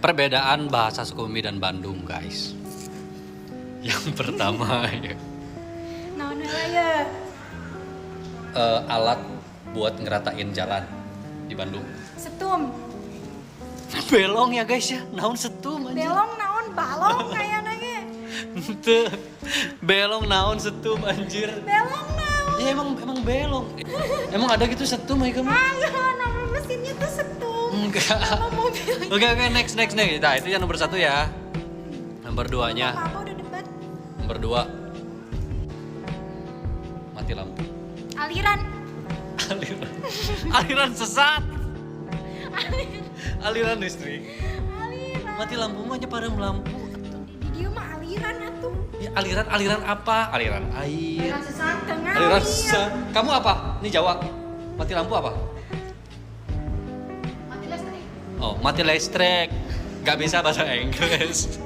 Perbedaan bahasa Sukabumi dan Bandung, guys. Yang pertama ya, Naon heula ya? alat buat ngeratain jalan di Bandung. Setum. Belong ya guys ya, naon setum anjir. Belong naon balong kayana ge. Teu. Belong naon setum anjir. Belong naon. Ya emang belong. Emang ada gitu setum ya kamu? Ayo, nama mesinnya tuh setum. Enggak. Nama mobilnya. Oke, next. Nah, itu yang nomor 1 ya. Nomor 2-nya. Apa udah debat? Nomor 2. Mati lampu. Aliran. Aliran sesat. Aliran listrik. Aliran. Mati lampu mah padam lampu. Di dia mah aliran atuh. Ya, aliran apa? Aliran air. Aliran sesat tengah. Aliran sesat. Kamu apa? Ini Jawa. Mati lampu apa? Mati listrik. Oh, mati listrik. Gak bisa bahasa Inggris.